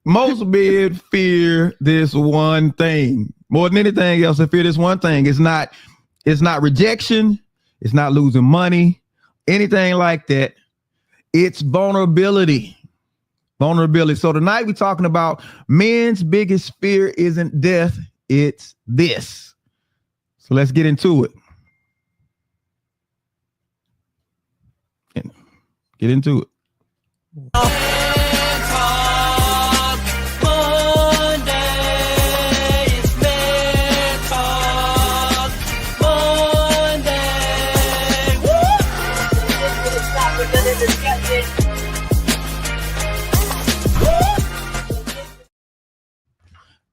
Most men fear this one thing more than anything else. They fear this one thing. It's not rejection. It's not losing money, anything like that. It's vulnerability. Vulnerability. So tonight we're talking about men's biggest fear isn't death. It's this. So let's get into it. Get into it.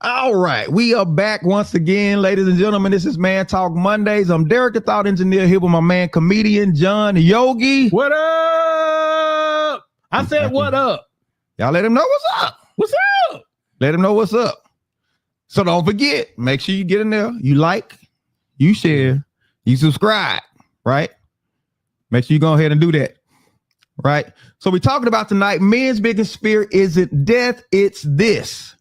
All right, we are back once again, ladies and gentlemen. This is Man Talk Mondays. I'm Derek, the Thought Engineer, here with my man, comedian John Yogi. What up? I said, what up? Y'all let him know what's up. What's up? Let him know what's up. So don't forget, make sure you get in there. You like, you share, you subscribe, right? Make sure you go ahead and do that, right? So we're talking about tonight, men's biggest fear isn't death, it's this.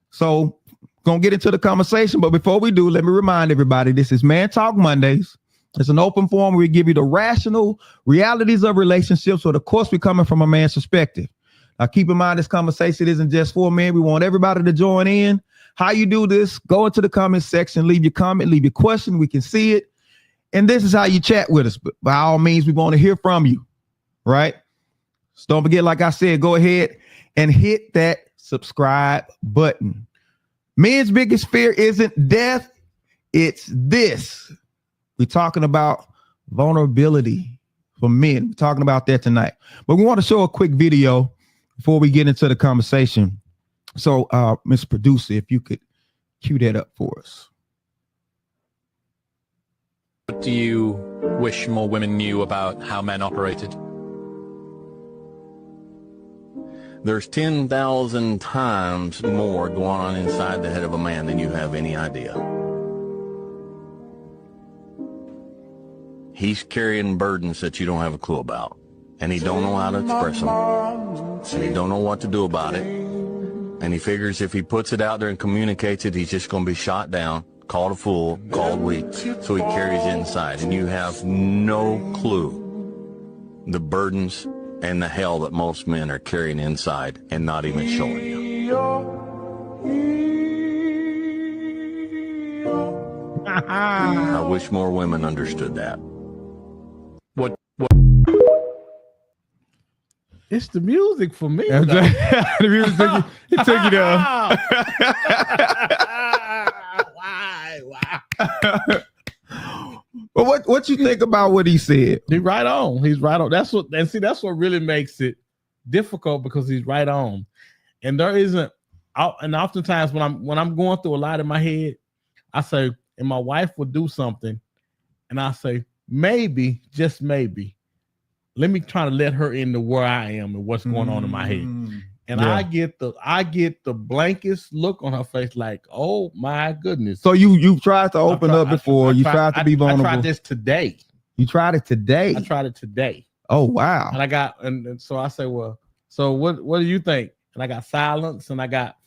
So gonna get into the conversation, but before we do, let me remind everybody, this is Man Talk Mondays. It's an open forum where we give you the rational realities of relationships, but of course we're coming from a man's perspective. Now keep in mind, this conversation isn't just for men. We want everybody to join in. How you do this, go into the comment section, leave your comment, leave your question, we can see it. And this is how you chat with us. But by all means, we want to hear from you, right? So don't forget, like I said, go ahead and hit that subscribe button. Men's biggest fear isn't death, it's this. We're talking about vulnerability for men. We're talking about that tonight. But we want to show a quick video before we get into the conversation. So, Mr. Producer, if you could cue that up for us. What do you wish more women knew about how men operated? There's 10,000 times more going on inside the head of a man than you have any idea. He's carrying burdens that you don't have a clue about. And he don't know how to express them. And he don't know what to do about it. And he figures if he puts it out there and communicates it, he's just going to be shot down, called a fool, called weak. So he carries it inside. And you have no clue the burdens and the hell that most men are carrying inside and not even showing you. I wish more women understood that. What? It's the music for me. The music took you there. Why? But what you think about what he said? He's right on. He's right on. That's what really makes it difficult, because he's right on. And there isn't. And oftentimes when I'm going through a lot in my head, I say, and my wife would do something, and I say, maybe, just maybe, let me try to let her into where I am and what's going on in my head. And yeah. I get the blankest look on her face, like, oh my goodness. So you've tried to open up before. You tried to be vulnerable. I tried this today. You tried it today? I tried it today. Oh wow. And and so I say, well, so what do you think? And I got silence, and I got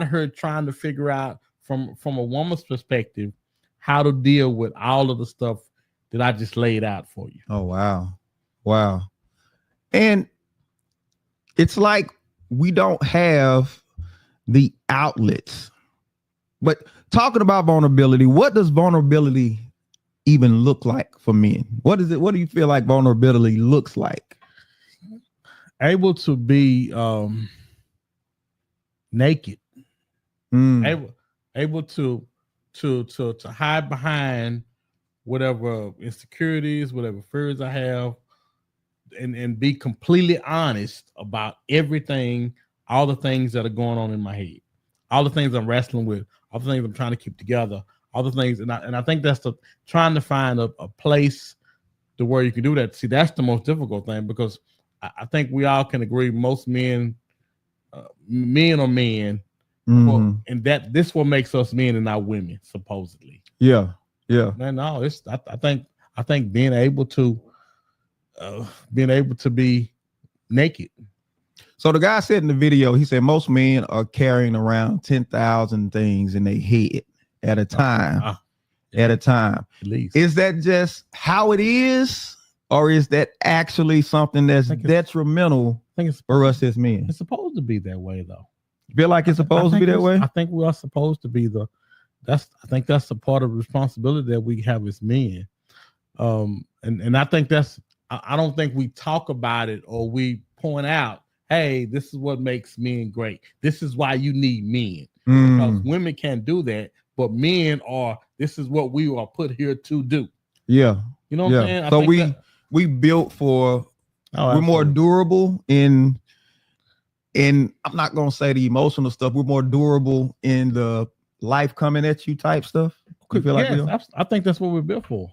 her trying to figure out from a woman's perspective how to deal with all of the stuff that I just laid out for you. Oh wow. Wow. And it's like we don't have the outlets. But talking about vulnerability, what does vulnerability even look like for men? What is it? What do you feel like vulnerability looks like? Able to be naked. Able to hide behind whatever insecurities, whatever fears I have, and be completely honest about everything, all the things that are going on in my head, all the things I'm wrestling with, all the things I'm trying to keep together, all the things. And I think that's trying to find a place to where you can do that. See, that's the most difficult thing, because I think we all can agree most men are men. Well, and that this what makes us men and not women, supposedly. Yeah. No, it's I think being able to be naked. So the guy said in the video, he said most men are carrying around 10,000 things in their head at a time. At a time. At least. Is that just how it is, or is that actually something that's detrimental for us as men? It's supposed to be that way, though. You feel like it's supposed to be that way? I think we are supposed to be I think that's a part of the responsibility that we have as men. And I think I don't think we talk about it or we point out, hey, this is what makes men great. This is why you need men. Because women can't do that, but men this is what we are put here to do. Yeah. You know what I'm saying? So we built for, we're more durable in I'm not going to say the emotional stuff. We're more durable in the life coming at you type stuff. You feel like I think that's what we're built for.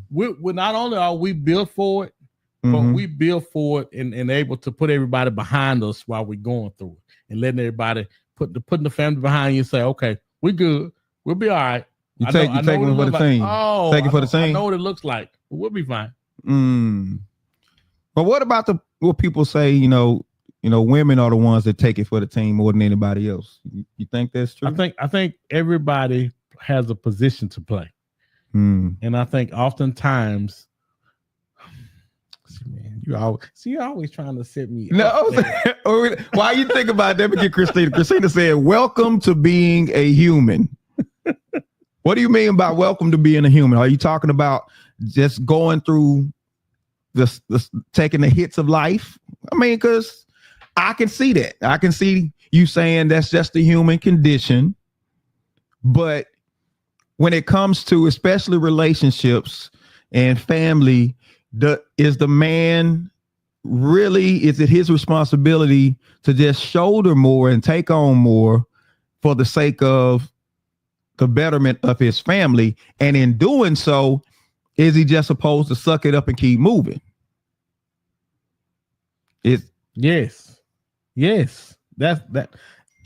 We're not only are we built for it, but we built for it and able to put everybody behind us while we're going through it and letting everybody putting the family behind you and say, okay, we're good. We'll be all right. You take it for the team. Take it for the team. I know what it looks like, but we'll be fine. But what about what people say, women are the ones that take it for the team more than anybody else? You think that's true? I think everybody has a position to play. And I think oftentimes, you always trying to set me up. No, why you think about that? Get Christina. Christina said, "Welcome to being a human." What do you mean by welcome to being a human? Are you talking about just going through this taking the hits of life? I mean, because I can see that. I can see you saying that's just the human condition. But when it comes to especially relationships and family, is the man really, is it his responsibility to just shoulder more and take on more for the sake of the betterment of his family? And in doing so, is he just supposed to suck it up and keep moving? Yes. That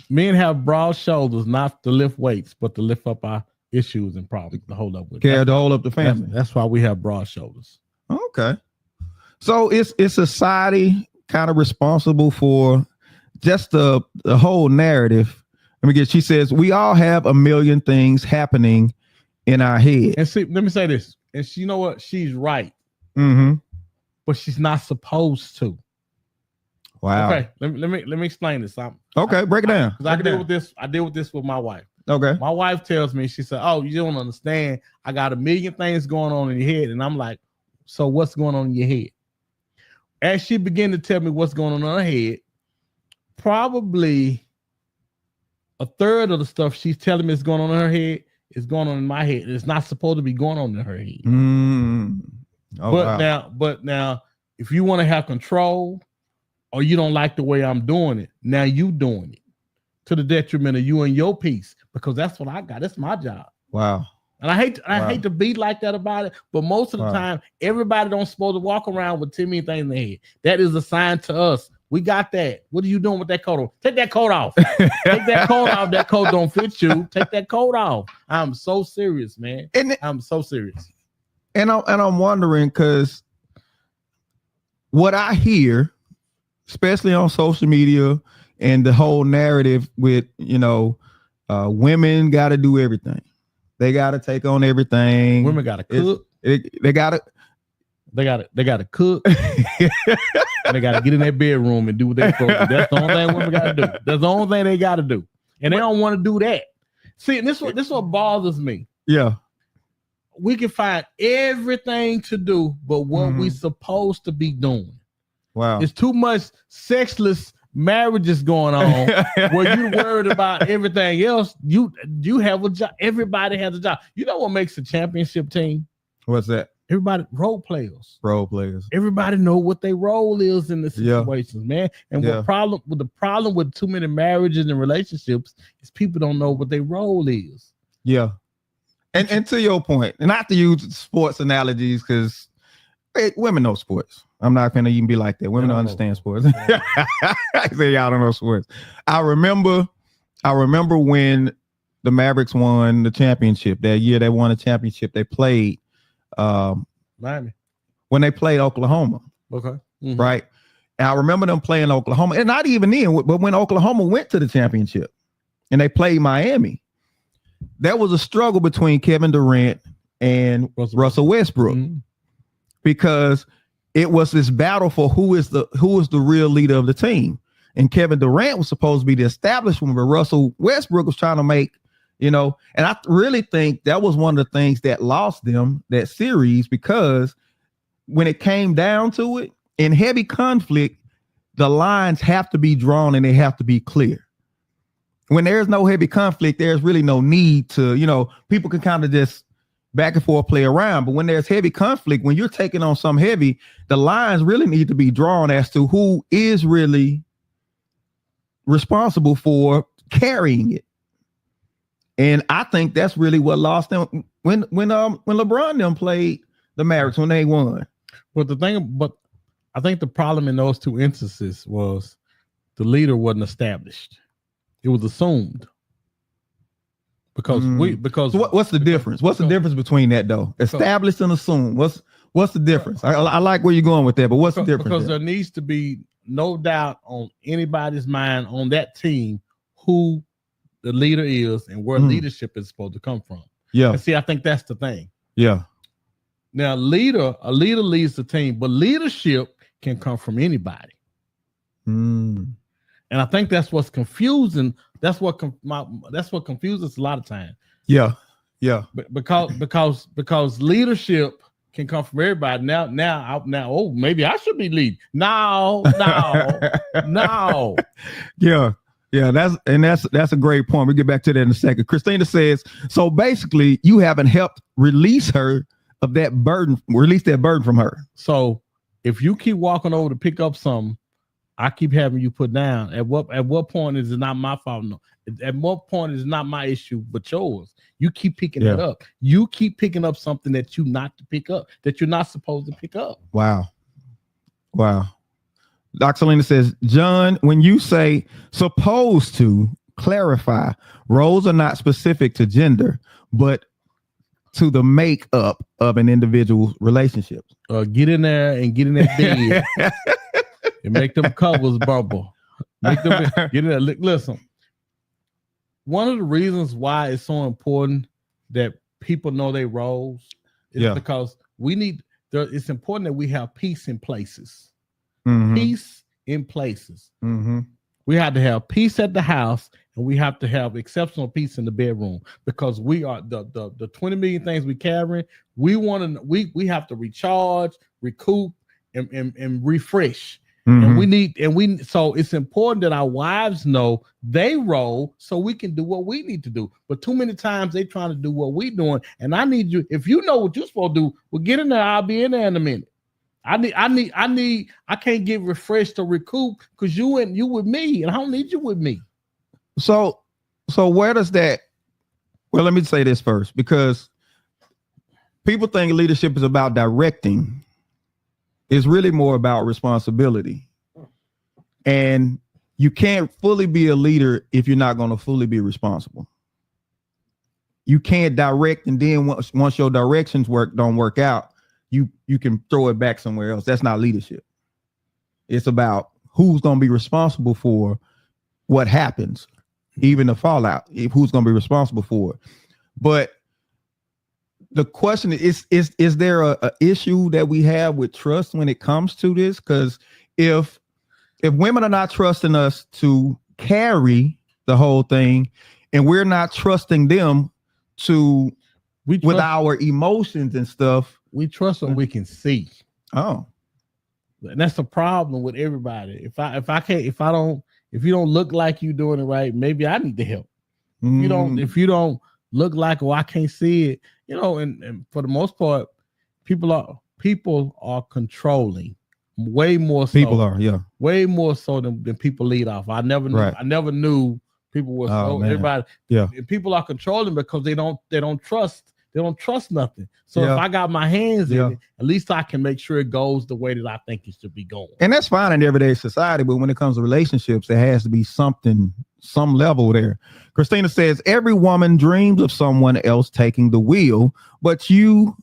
men have broad shoulders, not to lift weights, but to lift up our issues and problems, to hold up with. To hold up the family. That's why we have broad shoulders. Okay. So is society kind of responsible for just the whole narrative? She says we all have a million things happening in our head. And see, let me say this. And you know what? She's right. But she's not supposed to. Wow. Okay. Let me explain this. Okay, break it down. I deal with this. I deal with this with my wife. Okay. My wife tells me, she said, "Oh, you don't understand. I got a million things going on in your head." And I'm like, "So what's going on in your head?" As she began to tell me what's going on in her head, probably a third of the stuff she's telling me is going on in her head is going on in my head. It's not supposed to be going on in her head. But now, if you want to have control, or you don't like the way I'm doing it, now you doing it to the detriment of you and your peace, because that's what I got. That's my job. Wow. And I hate to be like that about it, but most of the time, everybody don't supposed to walk around with 10 million things in their head. That is a sign to us. We got that. What are you doing with that coat on? Take that coat off. Take that coat off. That coat don't fit you. Take that coat off. I'm so serious, man. I'm so serious. And I'm wondering, because what I hear, especially on social media and the whole narrative with, women got to do everything. They got to take on everything. Women got to cook. They got to cook. And they got to get in their bedroom and do what they're supposed to do. That's the only thing women got to do. That's the only thing they got to do. And they don't want to do that. See, and this what bothers me. Yeah. We can find everything to do, but what we supposed to be doing. Wow. It's too much sexless marriages going on where you're worried about everything else. You have a job. Everybody has a job. You know what makes a championship team? What's that? Everybody, role players. Everybody know what their role is in the situations, man. And the problem with too many marriages and relationships is people don't know what their role is. Yeah. And to your point, and not to use sports analogies, because women know sports. I'm not going to even be like that. Women don't understand sports. I say y'all don't know sports. I remember when the Mavericks won the championship that year. They won a championship. They played Miami when they played Oklahoma. Okay. Right. And I remember them playing Oklahoma, and not even then, but when Oklahoma went to the championship and they played Miami, there was a struggle between Kevin Durant and Russell Westbrook, because it was this battle for who is the real leader of the team. And Kevin Durant was supposed to be the established one, but Russell Westbrook was trying to make, and I really think that was one of the things that lost them that series, because when it came down to it, in heavy conflict, the lines have to be drawn and they have to be clear. When there's no heavy conflict, there's really no need to, people can kind of just back and forth play around. But when there's heavy conflict, when you're taking on some heavy, the lines really need to be drawn as to who is really responsible for carrying it. And I think that's really what lost them when LeBron them played the Mavericks when they won. But I think the problem in those two instances was the leader wasn't established. It was assumed. Because so what's the difference? What's the difference between that though? Established and assumed. What's the difference? I like where you're going with that, but what's the difference? Because there needs to be no doubt on anybody's mind on that team who the leader is and where leadership is supposed to come from. Yeah. And see, I think that's the thing. Yeah. Now, a leader leads the team, but leadership can come from anybody. And I think that's what's confusing. That's what confuses a lot of times. Yeah. Yeah. Because leadership can come from everybody. Now, oh, maybe I should be leading. No. Yeah. Yeah, that's a great point. We'll get back to that in a second. Christina says, so basically you haven't helped release her of that burden, release that burden from her. So if you keep walking over to pick up something, I keep having you put down. At what point is it not my fault? No. At what point is it not my issue, but yours? You keep picking it up. You keep picking up something that you're not to pick up, that you're not supposed to pick up. Wow. Dr. Selena says, John, when you say supposed to, clarify, roles are not specific to gender, but to the makeup of an individual's relationship. Get in there and get in that bed and make them covers bubble. Get in there. Listen, one of the reasons why it's so important that people know their roles is because it's important that we have peace in places. Peace in places. We have to have peace at the house, and we have to have exceptional peace in the bedroom, because we are the 20 million things we carry. We have to recharge, recoup, and refresh. So it's important that our wives know they role so we can do what we need to do. But too many times they trying to do what we doing, and I need you. If you know what you're supposed to do, well, get in there. I'll be in there in a minute. I can't get refreshed or recoup because you with me, and I don't need you with me. So where does that? Well, let me say this first, because people think leadership is about directing. It's really more about responsibility, and you can't fully be a leader if you're not going to fully be responsible. You can't direct, and then once your directions don't work out, you can throw it back somewhere else. That's not leadership. It's about who's going to be responsible for what happens, even the fallout. Who's going to be responsible for it? But the question is there a issue that we have with trust when it comes to this? Because if women are not trusting us to carry the whole thing, and we're not trusting them with our emotions and stuff, we trust what we can see. Oh, and that's the problem with everybody. If you don't look like you doing it right, maybe I need to help. If you don't look like, I can't see it, and for the most part, people are controlling way more so. Way more so than people lead off. I never knew people were everybody. Yeah. People are controlling because they don't trust. They don't trust nothing. So if I got my hands in it, at least I can make sure it goes the way that I think it should be going. And that's fine in everyday society, but when it comes to relationships, there has to be some level there. Christina says, every woman dreams of someone else taking the wheel, but you're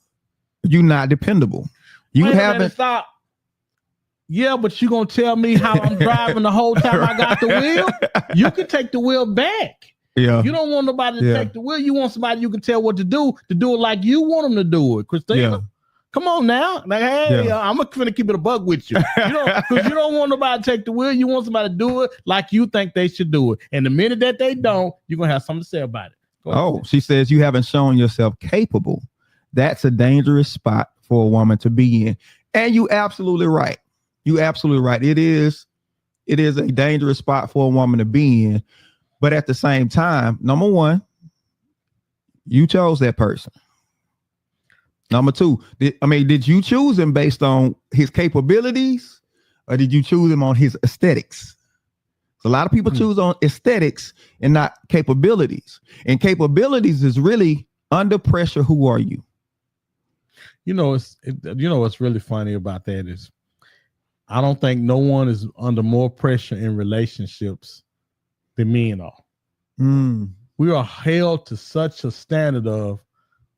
not dependable. You haven't. Stop. Yeah, but you gonna tell me how I'm driving the whole time I got the wheel? You can take the wheel back. Yeah. You don't want nobody to take the wheel. You want somebody you can tell what to do it like you want them to do it. Christina, Yeah. come on now. Like, hey, I'm gonna keep it a bug with you. Because you don't want nobody to take the wheel. You want somebody to do it like you think they should do it. And the minute that they don't, you're gonna have something to say about it. She says you haven't shown yourself capable. That's a dangerous spot for a woman to be in. And you absolutely right. You absolutely right. It is a dangerous spot for a woman to be in. But at the same time, number one, you chose that person. Number two, did you choose him based on his capabilities, or did you choose him on his aesthetics? So a lot of people choose on aesthetics and not capabilities. And capabilities is really under pressure. Who are you? What's really funny about that is I don't think no one is under more pressure in relationships than men are. We are held to such a standard of,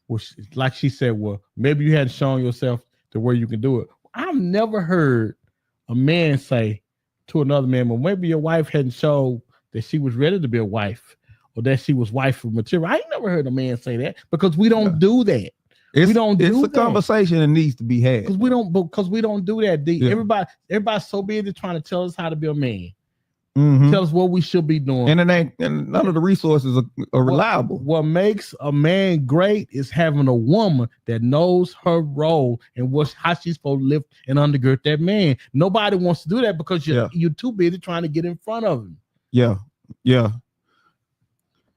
which, like she said, well, maybe you hadn't shown yourself to where you can do it. I've never heard a man say to another man, well, maybe your wife hadn't showed that she was ready to be a wife or that she was wife for material. I ain't never heard a man say that because we don't do that. It's a conversation that needs to be had because we don't do that. Everybody's so busy trying to tell us how to be a man. Tell us what we should be doing, and none of the resources are reliable. What makes a man great is having a woman that knows her role and how she's supposed to live and undergird that man. Nobody wants to do that because you're too busy trying to get in front of him. Yeah.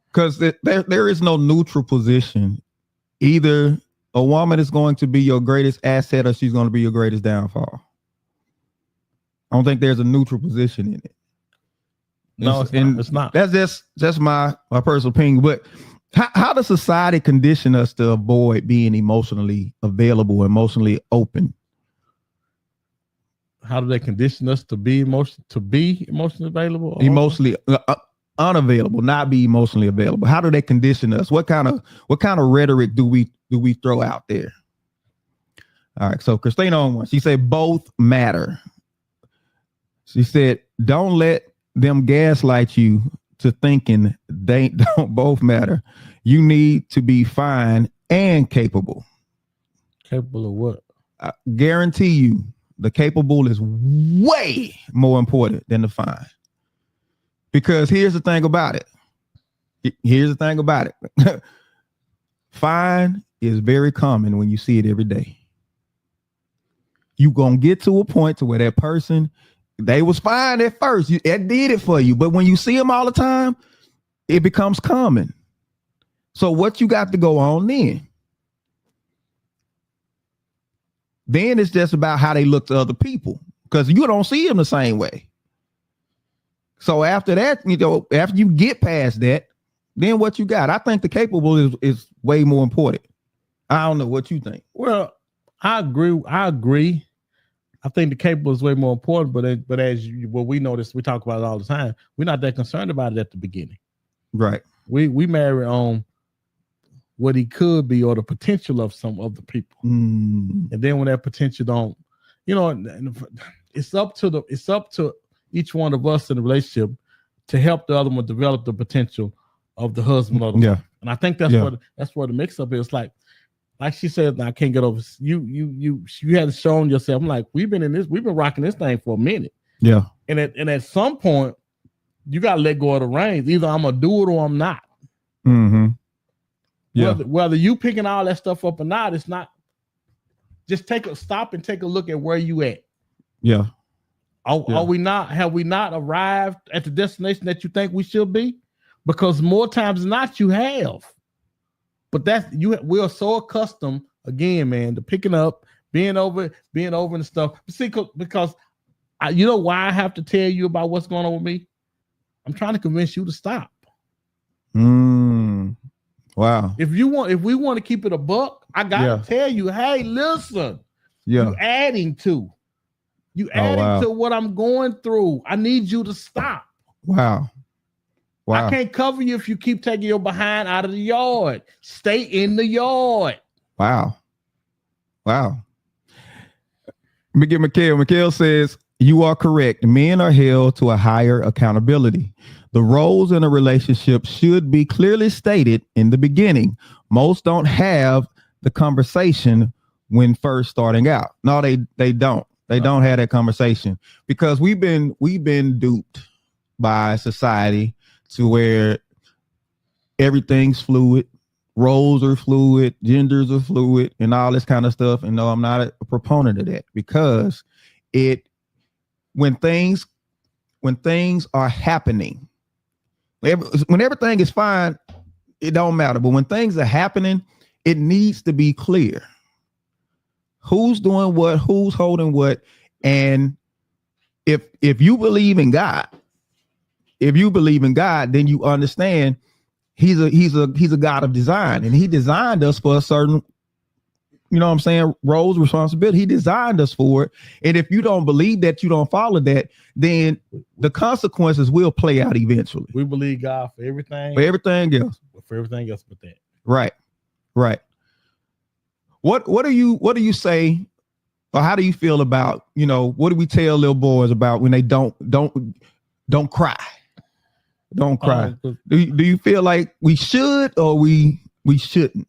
Because there is no neutral position. Either a woman is going to be your greatest asset or she's going to be your greatest downfall. I don't think there's a neutral position in it. No, it's not. That's just my personal opinion. But how does society condition us to avoid being emotionally available, emotionally open? How do they condition us to be emotionally available? Emotionally unavailable, not be emotionally available. How do they condition us? What kind of rhetoric do we throw out there? All right. So Christina on one. She said both matter. She said, don't let them gaslight you to thinking they don't both matter. You need to be fine and capable. Capable of what? I guarantee you the capable is way more important than the fine. Because here's the thing about it. Fine is very common when you see it every day. You're going to get to a point to where that person, they was fine at first. It did it for you. But when you see them all the time, it becomes common. So what you got to go on then? Then it's just about how they look to other people because you don't see them the same way. So after that, after you get past that, then what you got? I think the capable is way more important. I don't know what you think. Well, I agree. I think the capable is way more important, but we notice, we talk about it all the time. We're not that concerned about it at the beginning. Right. We marry on what he could be or the potential of some of the people. And then when that potential don't, it's up to each one of us in the relationship to help the other one develop the potential of the husband or the wife. And I think that's where the mix up is. Like she said, I can't get over you hadn't shown yourself. I'm like, we've been rocking this thing for a minute. Yeah. And at some point, you gotta let go of the reins. Either I'm gonna do it or I'm not. Mm-hmm. Yeah. Whether you picking all that stuff up or not, it's not. Just stop and take a look at where you at. Yeah. Are we not? Have we not arrived at the destination that you think we should be? Because more times than not, you have. But we are so accustomed again, man, to picking up, being over and stuff. See, because you know why I have to tell you about what's going on with me? I'm trying to convince you to stop. Wow. If we want to keep it a buck, I gotta tell you, hey, listen. You adding to what I'm going through. I need you to stop. Wow. I can't cover you if you keep taking your behind out of the yard. Stay in the yard. Wow. me get Mikhail. Mikhail says, you are correct. Men are held to a higher accountability. The roles in a relationship should be clearly stated in the beginning. Most don't have the conversation when first starting out. No, they don't. They don't have that conversation because we've been duped by society to where everything's fluid, roles are fluid, genders are fluid, and all this kind of stuff. And no, I'm not a proponent of that because when things are happening, when everything is fine, it don't matter. But when things are happening, it needs to be clear. Who's doing what, who's holding what. And if you believe in God, then you understand he's a God of design, and he designed us for a certain, you know what I'm saying, roles, responsibility. He designed us for it. And if you don't believe that, you don't follow that, then the consequences will play out eventually. We believe God for everything. For everything else. For everything else but that. Right. Right. What do you say, or how do you feel about, what do we tell little boys about when they don't cry? Don't cry. Do you feel like we should or we shouldn't?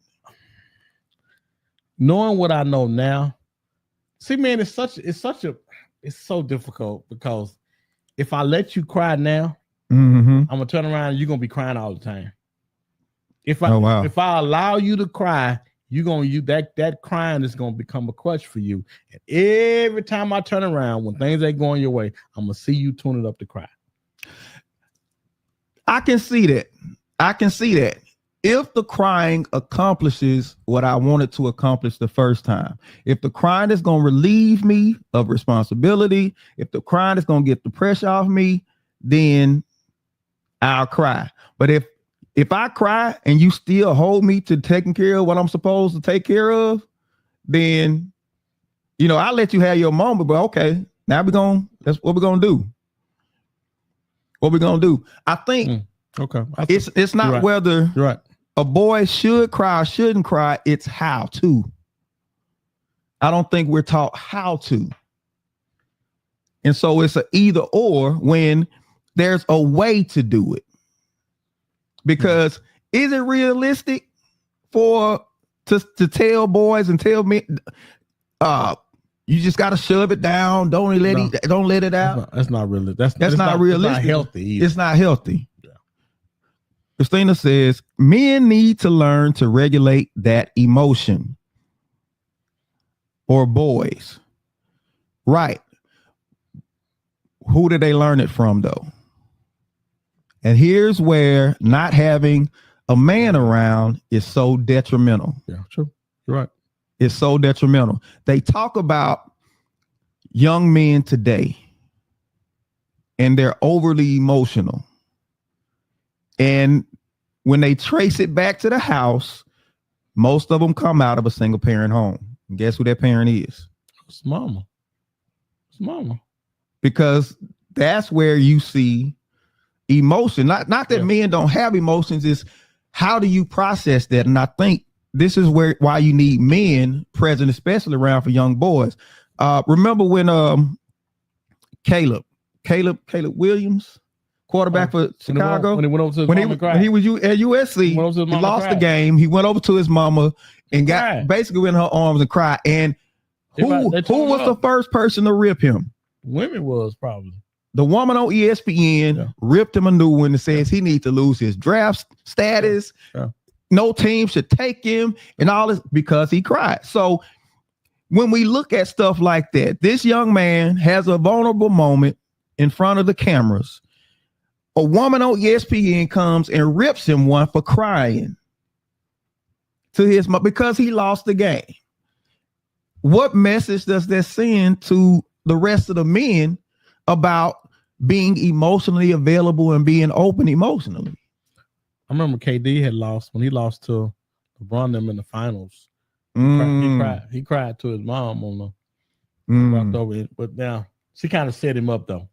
Knowing what I know now, see, man, it's so difficult because if I let you cry now, I'm gonna turn around and you're gonna be crying all the time. If I allow you to cry, that crying is gonna become a crutch for you. And every time I turn around, when things ain't going your way, I'm gonna see you tune it up to cry. I can see that. If the crying accomplishes what I wanted to accomplish the first time, if the crying is going to relieve me of responsibility, if the crying is going to get the pressure off me, then I'll cry. But if I cry and you still hold me to taking care of what I'm supposed to take care of, then, I'll let you have your moment, but okay, now that's what we're going to do. What we're going to do. I think it's not right. whether You're right. A boy should cry or shouldn't cry. It's how to. I don't think we're taught how to. And so it's an either or when there's a way to do it. Because is it realistic to tell boys and tell men, you just got to shove it down. Don't let it out. That's not really. That's not realistic. It's not healthy either. It's not healthy. Christina says, men need to learn to regulate that emotion. Or boys. Right. Who did they learn it from, though? And here's where not having a man around is so detrimental. Yeah, true. You're right. It's so detrimental. They talk about young men today, and they're overly emotional. And when they trace it back to the house, most of them come out of a single parent home. And guess who that parent is? It's mama. It's mama. Because that's where you see emotion. Not that men don't have emotions, is how do you process that? And I think this is why you need men present, especially around for young boys. Remember when Caleb Williams, quarterback for Chicago, when he went over to his mama and cried. When he was at USC, he lost the game. He went over to his mama and got basically in her arms and cried. And who was the first person to rip him? Women was probably. The woman on ESPN ripped him a new one and says he needs to lose his draft status. Yeah. No team should take him and all this because he cried. So when we look at stuff like that, this young man has a vulnerable moment in front of the cameras. A woman on ESPN comes and rips him one for crying to his mom because he lost the game. What message does that send to the rest of the men about being emotionally available and being open emotionally? I remember KD had lost when he lost to LeBron them in the finals. He cried to his mom on the walked over. But now she kind of set him up though.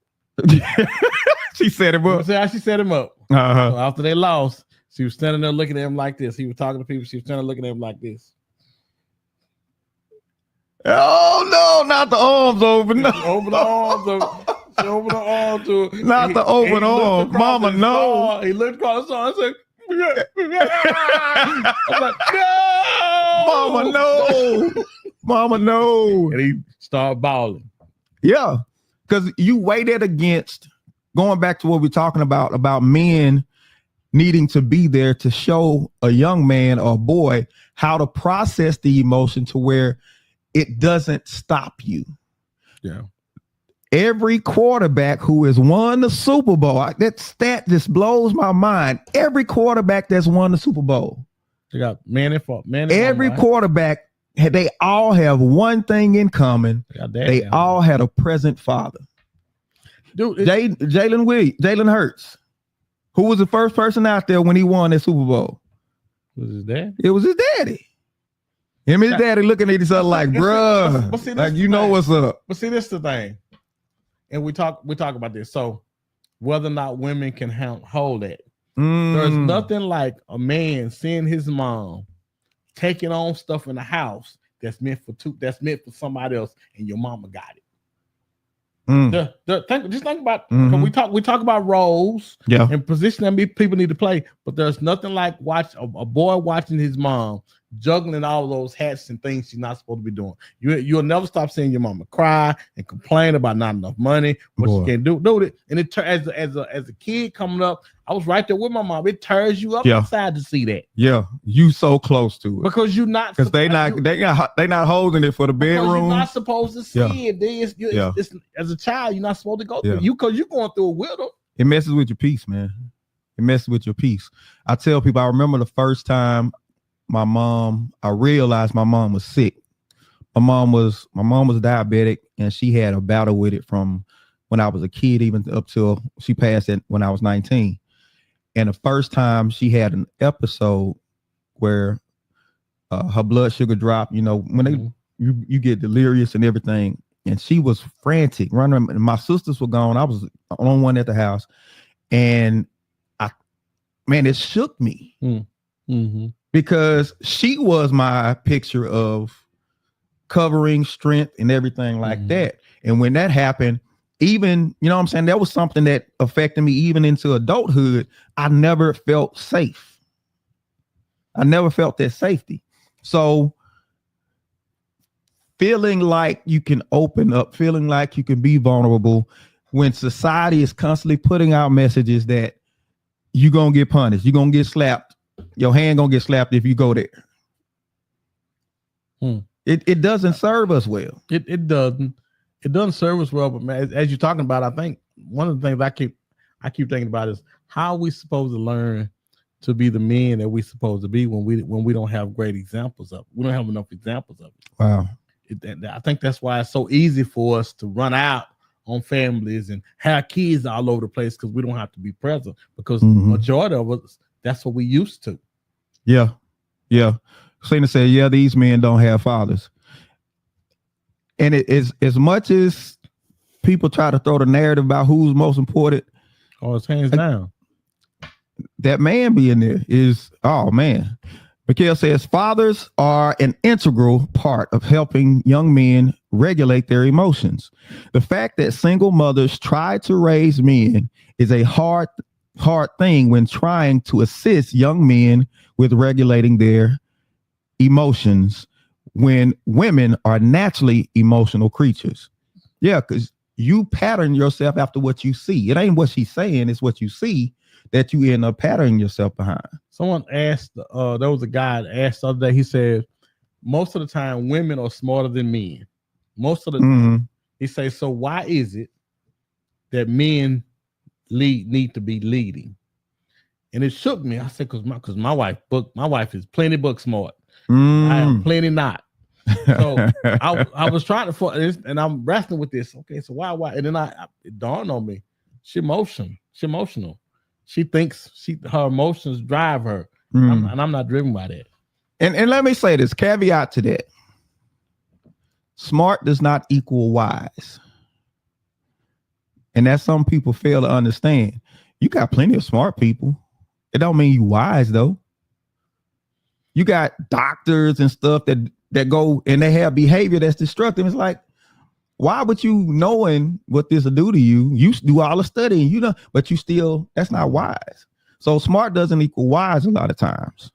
She set him up. See how she set him up. Uh-huh. So after they lost, she was standing there looking at him like this. He was talking to people. She was standing looking at him like this. Oh no, not the arms open. No. Over the arms over the arm to Not the open arms. Mama, no. He looked across the saw and said, I was like, no, Mama, no. Mama, no. and he started bawling. Yeah, because you weigh that against going back to what we're talking about men needing to be there to show a young man or boy how to process the emotion to where it doesn't stop you. Yeah. Every quarterback who has won the Super Bowl, that stat just blows my mind. Every quarterback that's won the Super Bowl. They got man. Every quarterback, they all have one thing in common. They all had a present father. Dude, Jalen Hurts, who was the first person out there when he won that Super Bowl? Was his dad? It was his daddy. Him and his daddy looking at each other like, bruh, like you know what's up. But see, this is the thing, and we talk about this. So whether or not women can hold it, there's nothing like a man seeing his mom taking on stuff in the house that's meant for somebody else, and your mama got it. Just think about we talk about roles and position that people need to play, but there's nothing like a boy watching his mom juggling all of those hats and things she's not supposed to be doing. You'll never stop seeing your mama cry and complain about not enough money, what she can't do it. And it as a kid coming up, I was right there with my mom. It tears you up inside to see that. Yeah, you so close to it because you're not because they not holding it for the bedroom. You're not supposed to see it. It's, as a child, you're not supposed to go through because you're going through it with them. It messes with your peace, man. It messes with your peace. I tell people, I remember the first time I realized my mom was sick. My mom was diabetic, and she had a battle with it from when I was a kid, even up till she passed it when I was 19. And the first time she had an episode where her blood sugar dropped, when you get delirious and everything, and she was frantic, running. And my sisters were gone. I was the only one at the house, and it shook me. Because she was my picture of covering, strength, and everything like that. And when that happened, even, that was something that affected me even into adulthood. I never felt safe. I never felt that safety. So feeling like you can open up, feeling like you can be vulnerable when society is constantly putting out messages that you're going to get punished, you're going to get slapped. Your hand gonna get slapped if you go there. It doesn't serve us well. It doesn't serve us well. But man, as you're talking about, I think one of the things I keep thinking about is how are we supposed to learn to be the men that we're supposed to be when we don't have great examples of it. We don't have enough examples of it. Wow. I think that's why it's so easy for us to run out on families and have kids all over the place because we don't have to be present because majority of us. That's what we used to. Yeah. Cena said, these men don't have fathers. And it is as much as people try to throw the narrative about who's most important. Oh, it's hands down. That man being there is, oh man. Mikhail says, fathers are an integral part of helping young men regulate their emotions. The fact that single mothers try to raise men is a hard thing when trying to assist young men with regulating their emotions when women are naturally emotional creatures. Yeah, because you pattern yourself after what you see. It ain't what she's saying, it's what you see that you end up patterning yourself behind. Someone asked, there was a guy that asked the other day, he said, most of the time women are smarter than men. Most of the time. He says, so why is it that men need to be leading? And it shook me. I said, because my wife is plenty book smart. I am plenty not. So I was trying to, and I'm wrestling with this. Okay, so why? And then it dawned on me. She's emotional. She thinks her emotions drive her, and I'm not driven by that. And let me say this caveat to that: smart does not equal wise. And that's some people fail to understand. You got plenty of smart people. It don't mean you wise though. You got doctors and stuff that that go and they have behavior that's destructive. It's like, why would you, knowing what this will do to you, you do all the studying, you know, but you still, that's not wise. So smart doesn't equal wise a lot of times.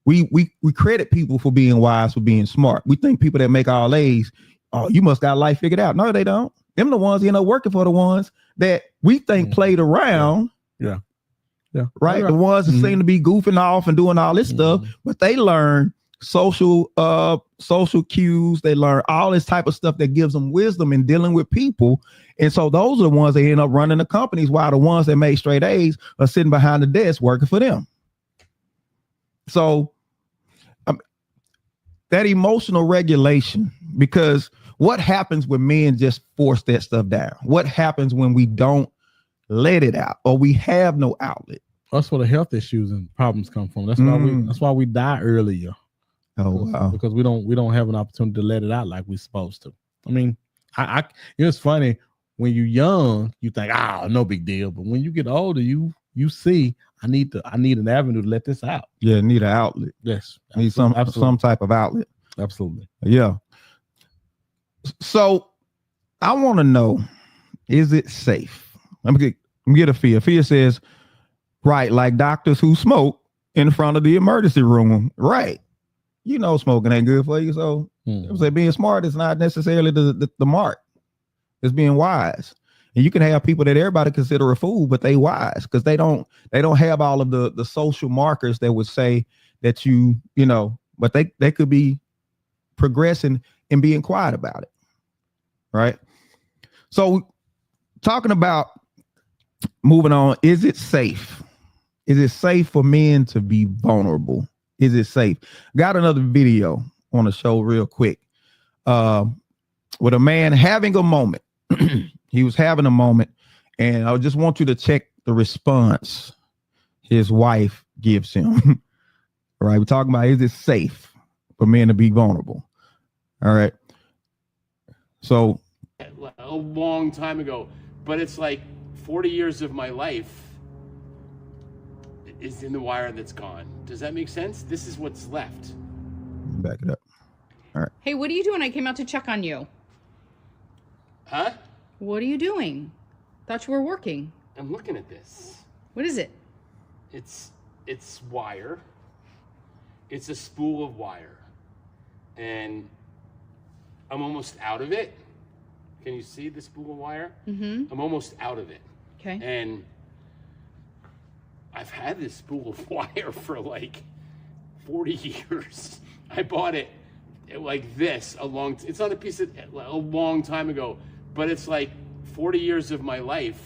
We credit people for being wise, for being smart. We think people that make all A's, oh, you must got life figured out. No, they don't. Them the ones end up working for the ones that we think played around. Yeah. Right. The ones that seem to be goofing off and doing all this stuff, but they learn social cues. They learn all this type of stuff that gives them wisdom in dealing with people. And so those are the ones that end up running the companies, while the ones that made straight A's are sitting behind the desk working for them. So that emotional regulation, because what happens when men just force that stuff down? What happens when we don't let it out, or we have no outlet? That's where the health issues and problems come from. That's why we die earlier. Oh, wow. Because we don't have an opportunity to let it out like we're supposed to. I mean, it's funny, when you're young, you think, no big deal. But when you get older, you see, I need an avenue to let this out. Yeah, need an outlet. Yes. Need some type of outlet. Absolutely. Yeah. So I want to know, is it safe? Let me get a Fia. Fia says, right, like doctors who smoke in front of the emergency room. Right. You know, smoking ain't good for you. So I say being smart is not necessarily the mark. It's being wise. And you can have people that everybody consider a fool, but they wise because they don't have all of the social markers that would say that you know, but they could be progressing and being quiet about it. Right. So talking about moving on, is it safe? Is it safe for men to be vulnerable? Is it safe? Got another video on the show real quick with a man having a moment. He was having a moment, and I just want you to check the response his wife gives him. All right, we're talking about, is it safe for men to be vulnerable? All right. So a long time ago, but it's like 40 years of my life is in the wire that's gone. Does that make sense? This is what's left. Back it up. All right. Hey, what are you doing? I came out to check on you. Huh? What are you doing? Thought you were working. I'm looking at this. What is it? It's wire. It's a spool of wire. And I'm almost out of it. Can you see the spool of wire? Mm-hmm. I'm almost out of it. Okay. And I've had this spool of wire for like 40 years. I bought it like this it's not a piece of a long time ago, but it's like 40 years of my life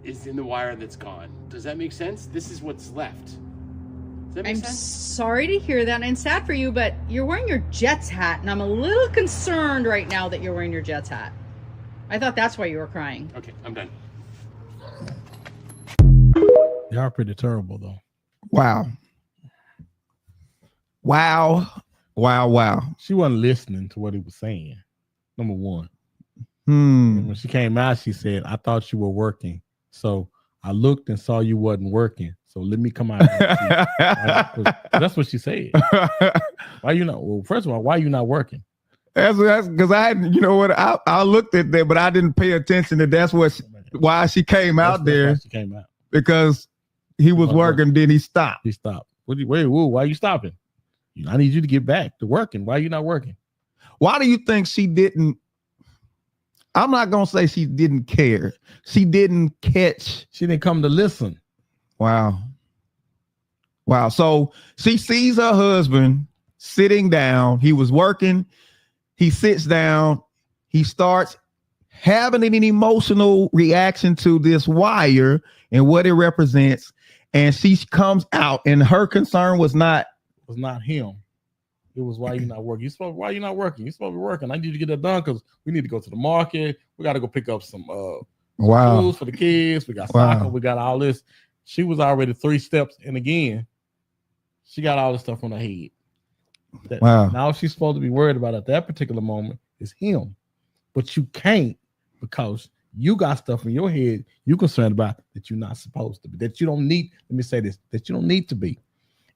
is in the wire that's gone. Does that make sense? This is what's left. Does that make sense? Sorry to hear that, and sad for you, but you're wearing your Jets hat, and I'm a little concerned right now that you're wearing your Jets hat. I thought that's why you were crying. Okay, I'm done. They are pretty terrible, though. Wow. She wasn't listening to what he was saying. Number one. And when she came out, she said, I thought you were working. So I looked and saw you wasn't working. So let me come out. That's what she said. Why you not? Well, first of all, why are you not working? That's because I hadn't, you know what? I looked at that, but I didn't pay attention to that's why she came out there. She came out because he was working. Then he stopped. He stopped. Wait, why are you stopping? I need you to get back to working. Why are you not working? Why do you think she didn't? I'm not going to say she didn't care. She didn't catch. She didn't come to listen. Wow. So she sees her husband sitting down. He was working. He sits down. He starts having an emotional reaction to this wire and what it represents. And she comes out, and her concern was not him. It was why you're not working. Why you're not working? You're supposed to be working. I need you to get that done because we need to go to the market. We got to go pick up some clothes for the kids. We got soccer. We got all this. She was already 3 steps, and again, she got all this stuff on her head. Now she's supposed to be worried about at that particular moment is him, but you can't because you got stuff in your head you're concerned about that you're not supposed to be. That you don't need. Let me say this: that you don't need to be.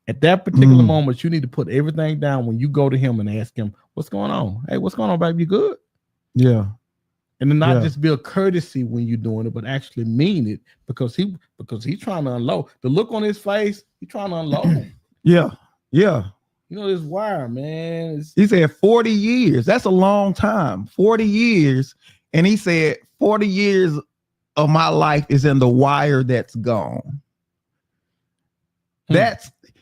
At that particular Mm. moment, you need to put everything down when you go to him and ask him, what's going on? Hey, what's going on, baby? You good? Yeah. And then not Yeah. just be a courtesy when you're doing it, but actually mean it because he's trying to unload. The look on his face, he's trying to unload. Yeah. Yeah. You know, this wire, man. He said 40 years. That's a long time. 40 years. And he said 40 years of my life is in the wire that's gone.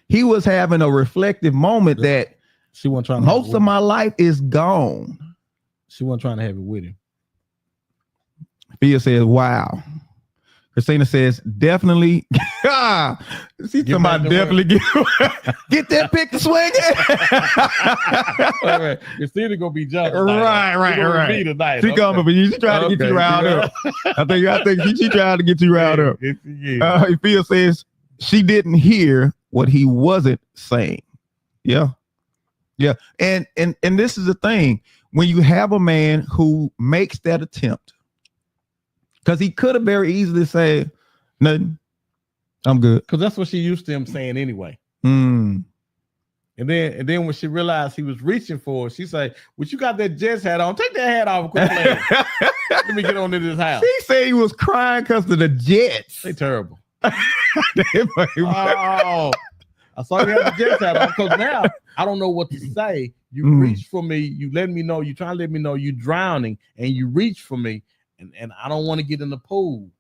He was having a reflective moment that she wasn't trying to most of my life is gone. She wasn't trying to have it with him. Fia says, wow. Christina says, definitely. See somebody definitely get that pick to swing it. Christina gonna be jealous. Right. Me tonight. She coming for you. She trying to get you riled up. I think she trying to get you riled up. Fia says she didn't hear what he wasn't saying. Yeah. And this is the thing. When you have a man who makes that attempt, because he could have very easily said, nothing, I'm good. Because that's what she used to him saying anyway. Mm. And then when she realized he was reaching for it, she said, well, you got that Jets hat on. Take that hat off. Quit playing. Let me get on into this house. He said he was crying because of the Jets. They terrible. Oh, I saw you have the Jets hat on because now I don't know what to say. You reach for me. You let me know. You trying to let me know you're drowning and you reach for me. And I don't want to get in the pool.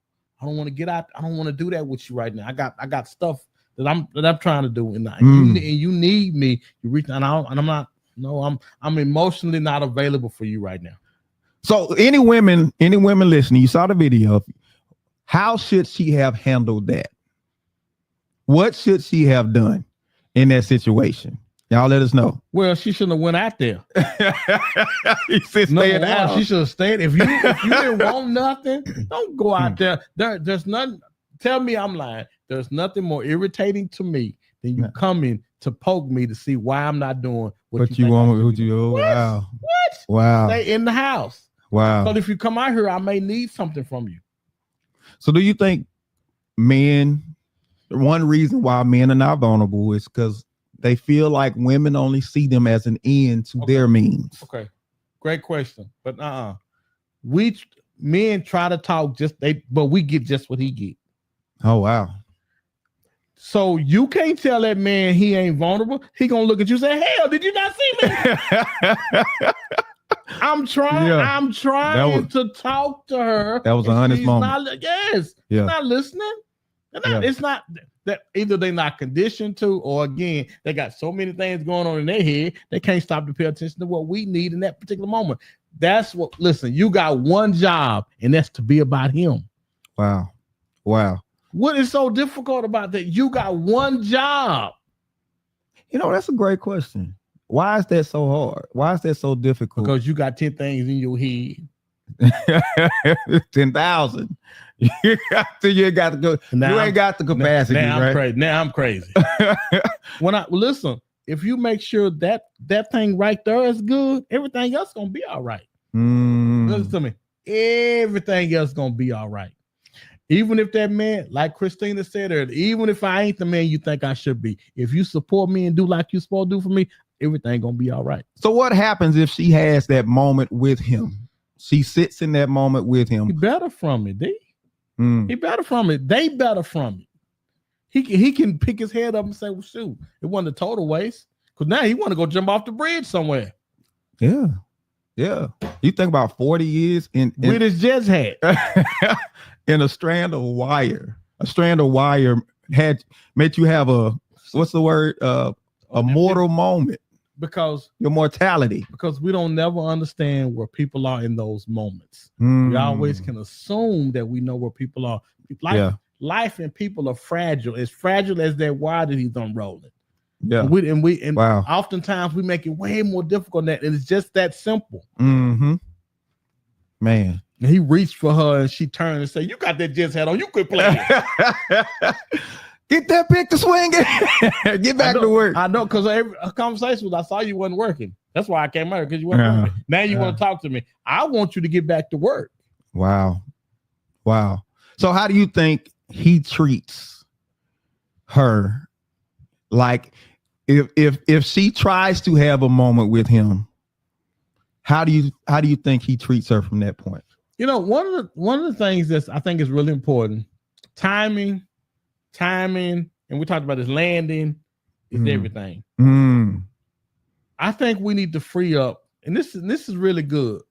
I don't want to get out. I don't want to do that with you right now. I got stuff that I'm trying to do, and you need me. You reach, and I'm not. No, I'm emotionally not available for you right now. So any women listening, you saw the video. How should she have handled that? What should she have done in that situation? Y'all let us know. Well, she shouldn't have went out there. He said stay in the house. She should have stayed. If you didn't want nothing, don't go out there. There's nothing. Tell me I'm lying. There's nothing more irritating to me than you coming to poke me to see why I'm not doing what you want. Wow. What? Wow. Stay in the house. Wow. But if you come out here, I may need something from you. So do you think one reason why men are not vulnerable is because they feel like women only see them as an end to their means? Okay. Great question. But we men try to talk but we get just what he get. Oh, wow. So you can't tell that man he ain't vulnerable. He gonna look at you and say, hell, did you not see me? I'm trying to talk to her. That was an honest moment. She's not listening. It's not that either they're not conditioned to, or again, they got so many things going on in their head, they can't stop to pay attention to what we need in that particular moment. Listen, you got one job, and that's to be about him. Wow. What is so difficult about that? You got one job. That's a great question. Why is that so hard? Why is that so difficult? Because you got 10 things in your head. 10,000. You ain't got to go. You ain't got the capacity. Now I'm crazy. Listen, if you make sure that thing right there is good, everything else gonna be all right. Listen to me. Everything else gonna be all right. Even if that man, like Christina said earlier, even if I ain't the man you think I should be, if you support me and do like you're supposed to do for me, everything gonna be all right. So what happens if she has that moment with him? She sits in that moment with him. He better from it, D. He better from it. They better from it. He can pick his head up and say, well, shoot, it wasn't a total waste. Because now he want to go jump off the bridge somewhere. Yeah. You think about 40 years with his Jets hat. In a strand of wire. A strand of wire made you have what's the word? A mortal moment. Because your mortality. Because we don't never understand where people are in those moments. We always can assume that we know where people are. Life and people are fragile. As fragile as that wire that he's unrolling. Yeah. And oftentimes we make it way more difficult than that. And it's just that simple. Man. And he reached for her and she turned and said, you got that Jets hat on. You quit playing. Get that pick to swing it. Get back to work. I know, because a conversation was, I saw you wasn't working. That's why I came out, because you weren't working. Now you want to talk to me. I want you to get back to work. Wow. So how do you think he treats her Like if she tries to have a moment with him, how do you think he treats her from that point? One of the things that I think is really important, timing, and we talked about this, landing is everything. I think we need to free up, and this is really good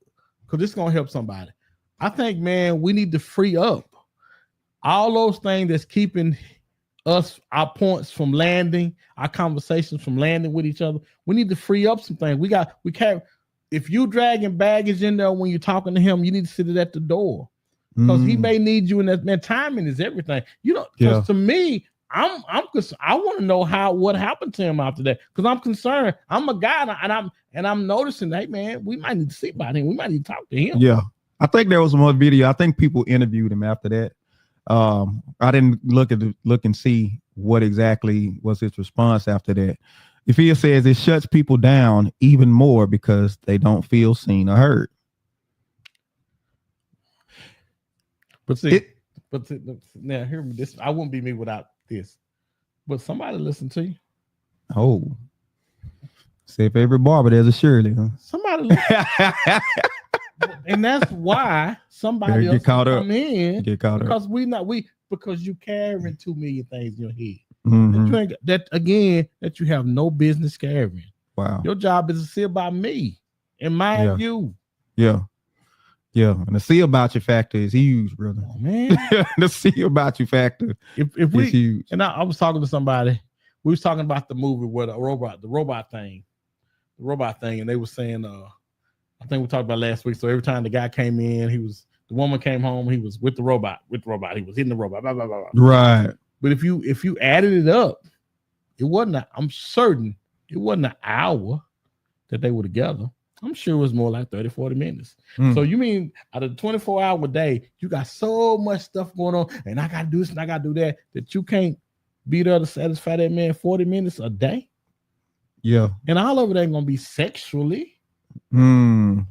because this is gonna help somebody. I think, man, we need to free up all those things that's keeping us, our points from landing, our conversations from landing with each other. We need to free up some things. We can't. If you dragging baggage in there when you're talking to him, you need to sit it at the door because he may need you in that. Man, timing is everything. Because to me, I want to know what happened to him after that because I'm concerned. I'm a guy and I'm noticing, hey man, we might need to see about him. We might need to talk to him. Yeah, I think there was more video. I think people interviewed him after that. I didn't look and see what exactly was his response after that. If he says it shuts people down even more because they don't feel seen or heard. But now hear me. This I wouldn't be me without this. But somebody listen to you. Oh, say if every barber there's a Shirley, huh? Somebody listen. And that's why somebody else come in. Get caught because up. Because you carrying 2 million things in your head. Mm-hmm. That you have no business carrying. Wow. Your job is to see about me and mind you. Yeah. And the see about you factor is huge, brother. Oh, man. The see about you factor is huge. And I was talking to somebody. We was talking about the movie where the robot thing, and they were saying, I think we talked about last week. So every time the guy came in, the woman came home, he was with the robot. He was hitting the robot. Blah, blah, blah, blah. Right. But if you added it up, I'm certain it wasn't an hour that they were together. I'm sure it was more like 30, 40 minutes. So you mean out of the 24-hour day, you got so much stuff going on, and I got to do this and I got to do that you can't be there to satisfy that man 40 minutes a day? Yeah. And all of it ain't going to be sexually. More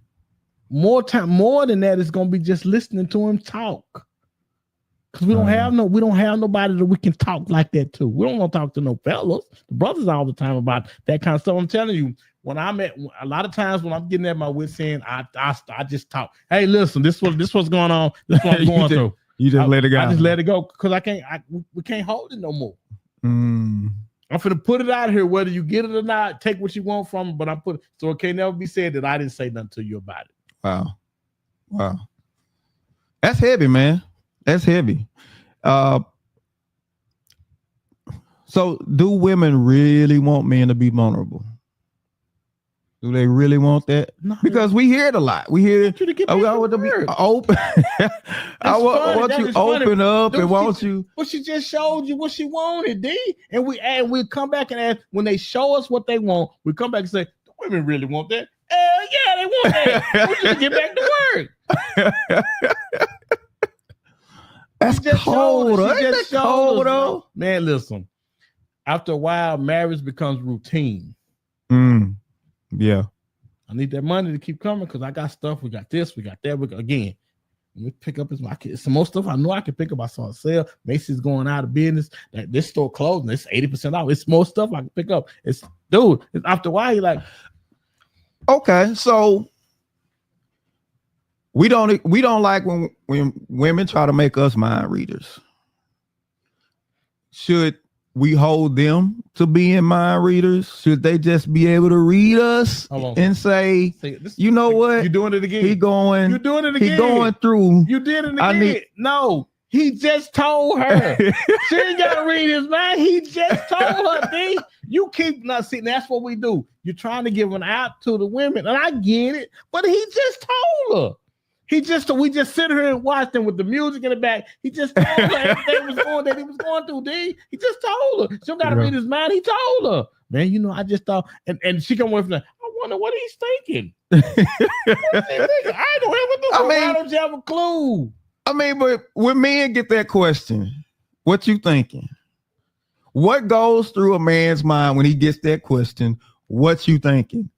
than that is going to be just listening to him talk. Because we don't have nobody that we can talk like that to. We don't want to talk to no fellas. The brothers all the time about that kind of stuff. I'm telling you, when I'm at a lot of times when I'm getting at my wit's end, I just talk. Hey, listen, this what's going on. This what I'm going through. You just let it go. I just let it go because we can't hold it no more. I'm finna put it out here, whether you get it or not. Take what you want from it, but so it can't never be said that I didn't say nothing to you about it. Wow. That's heavy, man. That's heavy. So do women really want men to be vulnerable? Do they really want that? No, because we hear it a lot. We hear you to get I want to be open. I want you open up and want you. But she just showed you what she wanted, D. And we come back and ask when they show us what they want. We come back and say, the women really want that. Yeah, they want that. We just get back to work. That's cold. That's cold, though. Man, listen. After a while, marriage becomes routine. Yeah. I need that money to keep coming because I got stuff. We got this. We got that. Again, we pick up some more stuff. I know I can pick up. I saw a sale. Macy's going out of business. This store closing. It's 80% off. It's more stuff I can pick up. It's after a while, you're like, okay, so we don't like when women try to make us mind readers. Should we hold them to being mind readers? Should they just be able to read us and say, you know what? You're doing it again. You're doing it again. He going through. You did it again. No, he just told her. She ain't got to read his mind. He just told her, D. You keep not seeing. That's what we do. You're trying to give an out to the women, and I get it, but he just told her. We just sit here and watch them with the music in the back. He just told her everything that he was going through, D. He just told her. She don't got to read his mind. He told her. Man, I just thought, and she come away from that. I wonder what he's thinking. I don't have a clue. I mean, but when men get that question, what you thinking? What goes through a man's mind when he gets that question? What you thinking?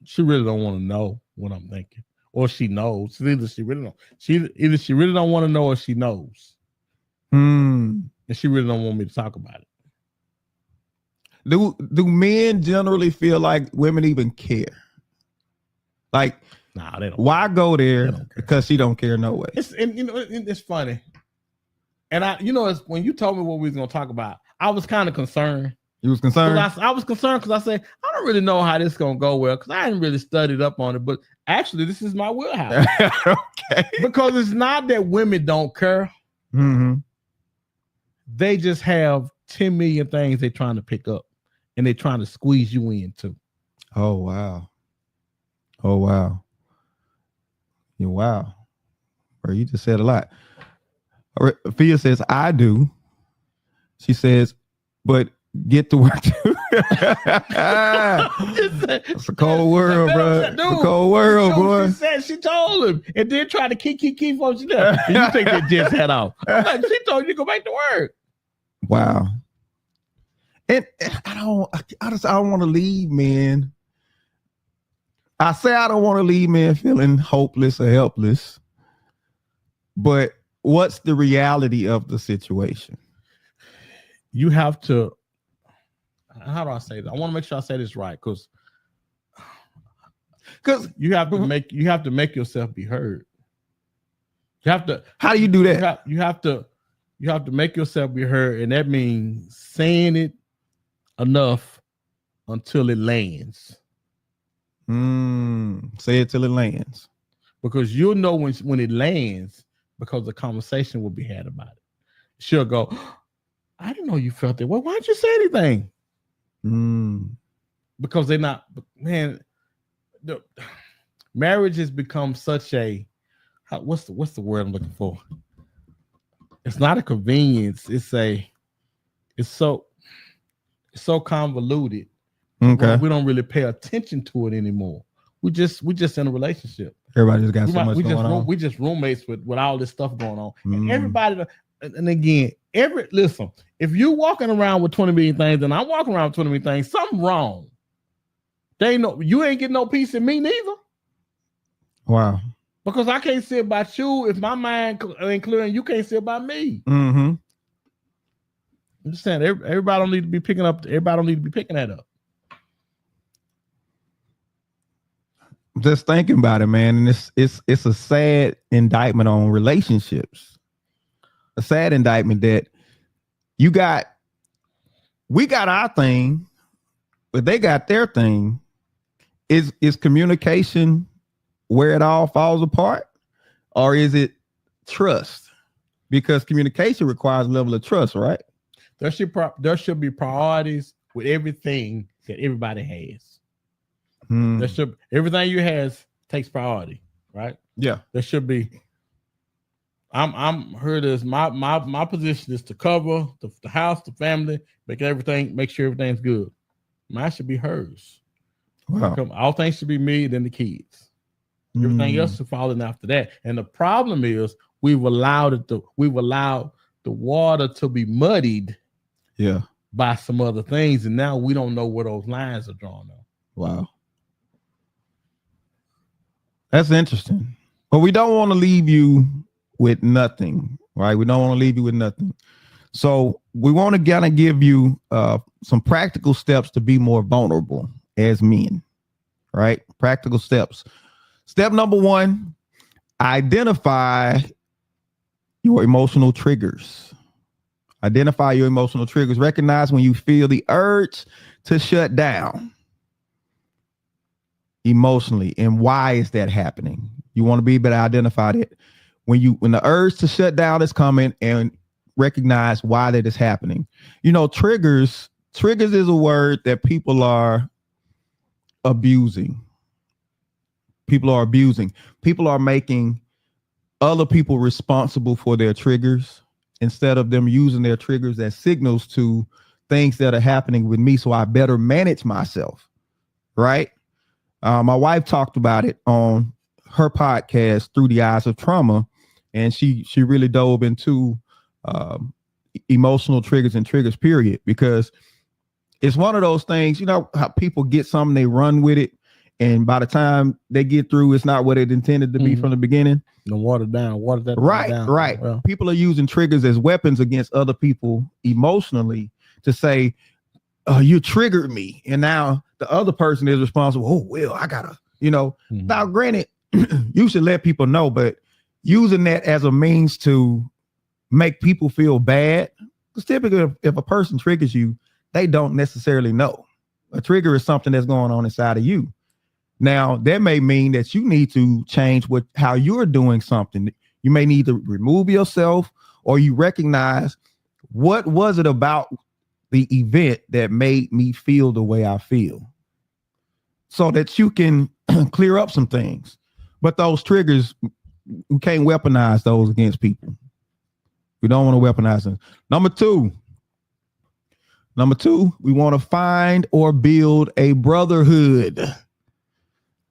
She really don't want to know what I'm thinking, or she knows. Either she really don't want to know, or she knows. and she really don't want me to talk about it. Do men generally feel like women even care? Like, Nah, they don't. Why go there? They don't care. Because she don't care no way. It's funny. And it's when you told me what we was gonna talk about, I was kind of concerned. You was concerned? I was concerned because I said I don't really know how this is gonna go well because I hadn't really studied up on it. But actually, this is my wheelhouse. Okay. Because it's not that women don't care. Mm-hmm. They just have 10 million things they're trying to pick up, and they're trying to squeeze you into. Oh wow. Oh wow. Yeah, wow. Or you just said a lot. Fia says, I do. She says, but get to work too. It's a cold world, bro. It's a cold world, boy. She told him, and then tried to keep what she does. And you take that Jets hat off. I'm like, she told you to go back to work. Wow. And I don't want to leave, man. I say I don't want to leave, man, feeling hopeless or helpless. But what's the reality of the situation? You have to, how do I say that? I want to make sure I say this right, because you have to make yourself be heard. You have to. How do you do that? You have to make yourself be heard, and that means saying it enough until it lands. Say it till it lands. Because you'll know when it lands, because the conversation will be had about it. She'll go, I didn't know you felt that way. Why didn't you say anything? Because they're not, man, marriage has become such a, what's the word I'm looking for? It's not a convenience. It's so convoluted. Okay. We don't really pay attention to it anymore. We just in a relationship. Everybody just got so much going on. We just roommates with all this stuff going on. And everybody, and again, listen, if you walking around with 20 million things and I'm walking around with 20 million things, something wrong. You ain't getting no peace in me neither. Wow. Because I can't say about you if my mind ain't clear, and you can't say about me. Mm-hmm. I'm just saying, everybody don't need to be picking that up. Just thinking about it, man, and it's a sad indictment on relationships. A sad indictment that we got our thing, but they got their thing. Is communication where it all falls apart, or is it trust? Because communication requires a level of trust, right? There should be priorities with everything that everybody has. Everything you has takes priority, right? Yeah. There should be. I'm heard as my position is to cover the house, the family, make sure everything's good. Mine should be hers. Wow. All things should be me, then the kids. Everything else is falling after that. And the problem is we've allowed the water to be muddied, by some other things, and now we don't know where those lines are drawn on. Wow. That's interesting. But we don't want to leave you with nothing, right? We don't want to leave you with nothing. So we want to kind of give you some practical steps to be more vulnerable as men, right? Practical steps. Step number 1, identify your emotional triggers. Identify your emotional triggers. Recognize when you feel the urge to shut down emotionally, and why is that happening? You want to be able to identify that when the urge to shut down is coming, and recognize why that is happening. Triggers is a word that people are abusing. People are making other people responsible for their triggers instead of them using their triggers as signals to things that are happening with me, so I better manage myself, right? My wife talked about it on her podcast, Through the Eyes of Trauma, and she really dove into emotional triggers and triggers, period, because it's one of those things, how people get something, they run with it, and by the time they get through, it's not what it intended to be from the beginning. The water down, water that Right, down. right. Well, People are using triggers as weapons against other people emotionally to say, you triggered me. And now the other person is responsible. Oh, well, I gotta, Now, granted, you should let people know, but using that as a means to make people feel bad, because typically if a person triggers you, they don't necessarily know. A trigger is something that's going on inside of you. Now, that may mean that you need to change how you're doing something. You may need to remove yourself, or you recognize, what was it about the event that made me feel the way I feel, so that you can clear up some things. But those triggers, you can't weaponize those against people. We don't want to weaponize them. Number two, we want to find or build a brotherhood.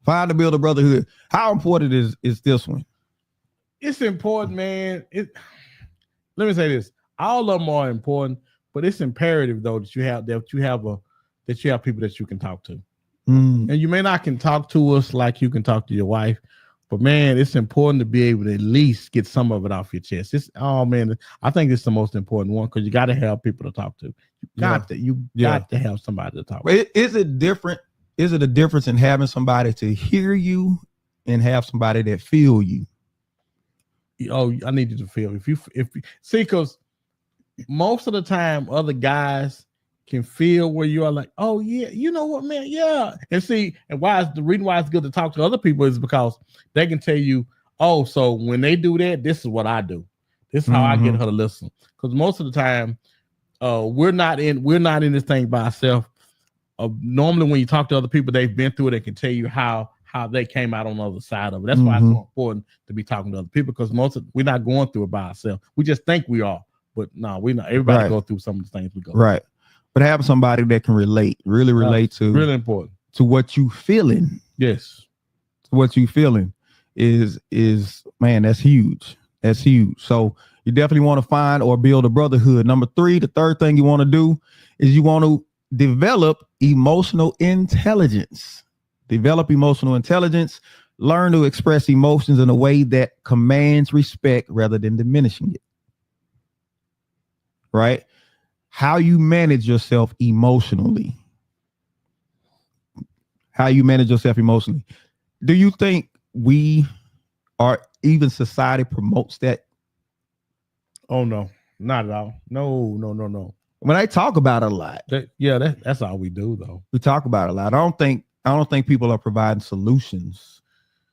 Find or build a brotherhood. How important is this one? It's important, man. Let me say this: all of them are important, but it's imperative though that you have people that you can talk to. And you may not can talk to us like you can talk to your wife, but man, it's important to be able to at least get some of it off your chest. I think it's the most important one, because you got to have people to talk to. You got to have somebody to talk to. Is it different? Is it a difference in having somebody to hear you and have somebody that feel you? Oh, I need you to feel. Because most of the time other guys can feel where you are, like, oh yeah, you know what, man, yeah. And see, and the reason why it's good to talk to other people is because they can tell you, oh, so when they do that, this is what I do. This is how I get her to listen. Because most of the time, we're not in this thing by ourselves. Normally, when you talk to other people, they've been through it. They can tell you how they came out on the other side of it. That's why it's so important to be talking to other people, because we're not going through it by ourselves. We just think we are, but no, we're not. Everybody go through some of the things we go through. Right. But having somebody that can really relate to, really important, to what you feeling. Yes. What you feeling is man, that's huge. That's huge. So you definitely want to find or build a brotherhood. Number three, the third thing you want to do is you want to develop emotional intelligence. Develop emotional intelligence. Learn to express emotions in a way that commands respect rather than diminishing it. Right? How you manage yourself emotionally. How you manage yourself emotionally. Do you think we, or even society, promotes that? Oh no, not at all. No. When I talk about it a lot. That's all we do though. We talk about it a lot. I don't think people are providing solutions.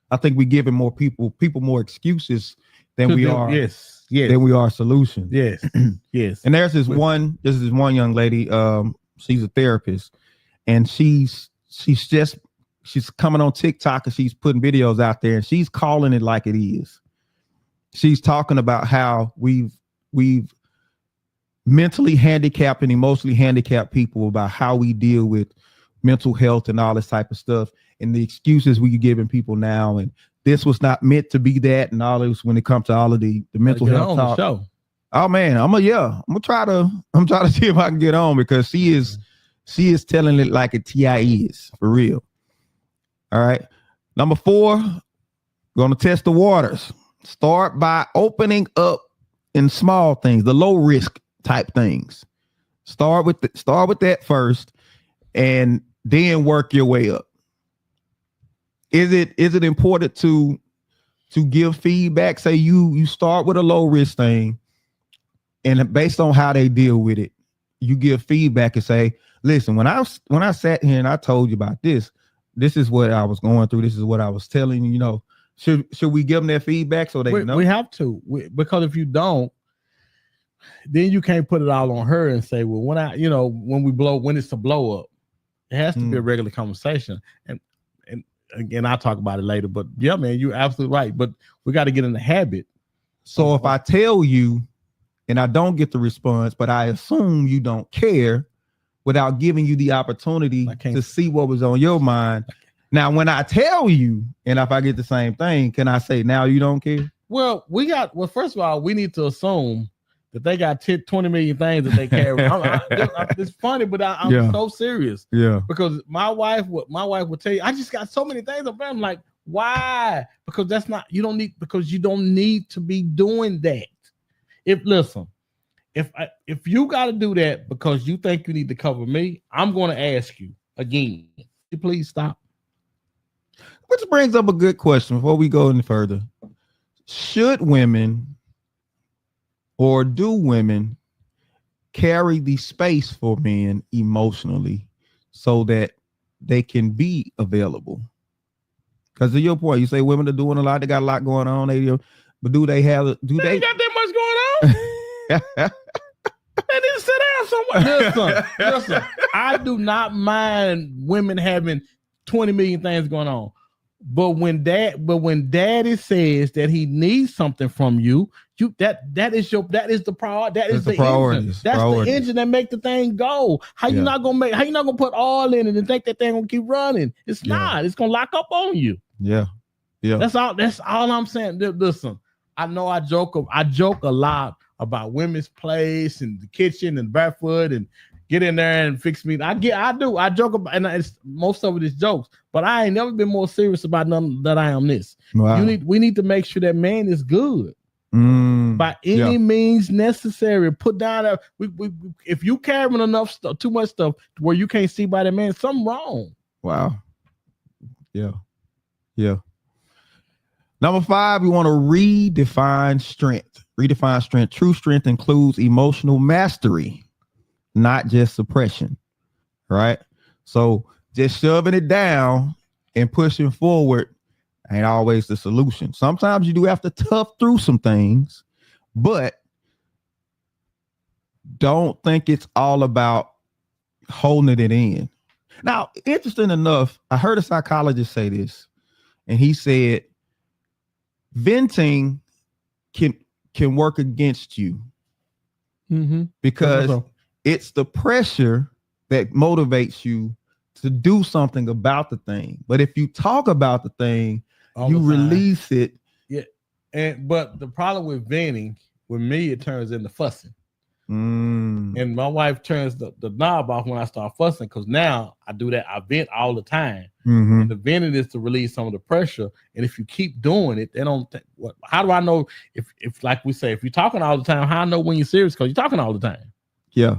I think we're giving more people more excuses than we are. Yes. Than we are solutions. Yes. Yes. And there's this one young lady. She's a therapist, and she's coming on TikTok, and she's putting videos out there, and she's calling it like it is. She's talking about how we've mentally handicapped and emotionally handicapped people, about how we deal with mental health and all this type of stuff, and the excuses we're giving people now, and this was not meant to be that, and all this when it comes to all of the mental health talk. Show. Oh man, I'm gonna try to see if I can get on, because she is telling it like a TI is, for real. All right. Number 4, gonna test the waters. Start by opening up in small things, the low risk type things. Start with that first, and then work your way up. Is it important to give feedback? Say you start with a low risk thing, and based on how they deal with it, you give feedback and say, listen, when I sat here and I told you about this is what I was going through. This is what I was telling you. You know, should we give them that feedback so they know? We have to, because if you don't, then you can't put it all on her and say, well, when it's a blow up, it has to be a regular conversation. And again, I'll talk about it later, but yeah, man, you're absolutely right. But we got to get in the habit. So if I tell you and I don't get the response, but I assume you don't care, without giving you the opportunity to see what was on your mind. Now, when I tell you, and if I get the same thing, can I say now you don't care? Well, first of all, we need to assume that they got 20 million things that they carry. It's funny, but I'm so serious. Yeah. Because my wife would tell you, I just got so many things. I'm like, why? Because you don't need to be doing that. If you got to do that because you think you need to cover me, I'm going to ask you again. Please stop. Which brings up a good question before we go any further. Should women or do women carry the space for men emotionally so that they can be available? Because to your point, you say women are doing a lot, they got a lot going on, but do they got that much going on? They need to sit down somewhere. Listen, I do not mind women having 20 million things going on. But when daddy says that he needs something from you, that is the priority. That is the engine. That's the engine that make the thing go. How you not gonna put all in it and think that thing gonna keep running? It's not. It's gonna lock up on you. Yeah. That's all I'm saying. Listen, I know I joke a lot about women's place and the kitchen and barefoot and get in there and fix me. I joke about, and most of it is jokes, but I ain't never been more serious about nothing that I am this. Wow. We need to make sure that man is good by any means necessary. Put down if you carrying enough stuff, too much stuff where you can't see by that man, something wrong. Wow. Yeah. Number 5, we want to redefine strength. Redefine strength. True strength includes emotional mastery, not just suppression, right? So just shoving it down and pushing forward ain't always the solution. Sometimes you do have to tough through some things, but don't think it's all about holding it in. Now, interesting enough, I heard a psychologist say this, and he said venting can work against you because it's the pressure that motivates you to do something about the thing. But if you talk about the thing, you release it. Yeah. But the problem with venting, with me, it turns into fussing. And my wife turns the knob off when I start fussing, because now I do that. I vent all the time. And the venting is to release some of the pressure. And if you keep doing it, they don't. How do I know if like we say, if you're talking all the time, how I know when you're serious? Because you're talking all the time. Yeah.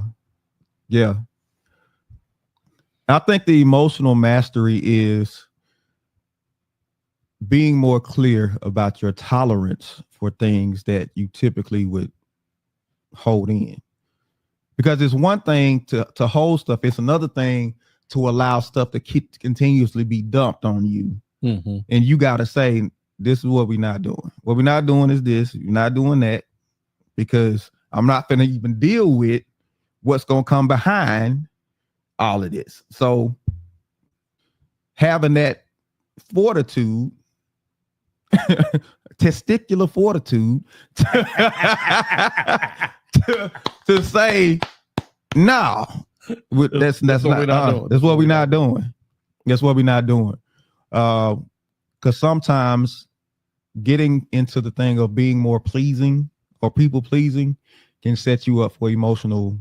I think the emotional mastery is being more clear about your tolerance for things that you typically would hold in. Because it's one thing to hold stuff. It's another thing to allow stuff to continuously be dumped on you. And you got to say, this is what we're not doing. What we're not doing is this. You're not doing that, because I'm not going to even deal with what's going to come behind all of this. So having that fortitude, testicular fortitude to say, no, that's what we're not doing. That's what we're not doing. Because sometimes getting into the thing of being more pleasing or people pleasing can set you up for emotional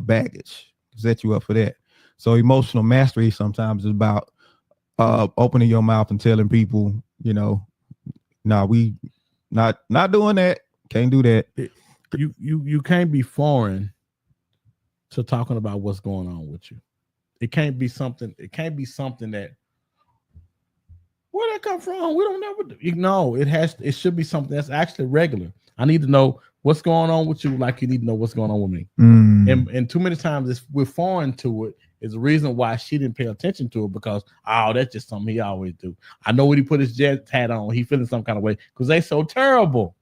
baggage, set you up for that. So emotional mastery sometimes is about opening your mouth and telling people, we not doing that. Can't do that. You can't be foreign to talking about what's going on with you. It can't be something that, where that come from? We don't never do. It should be something that's actually regular. I need to know what's going on with you, like you need to know what's going on with me. And too many times we're foreign to it is the reason why she didn't pay attention to it, because that's just something he always do. I know when he put his Jets hat on, he feeling some kind of way because they so terrible.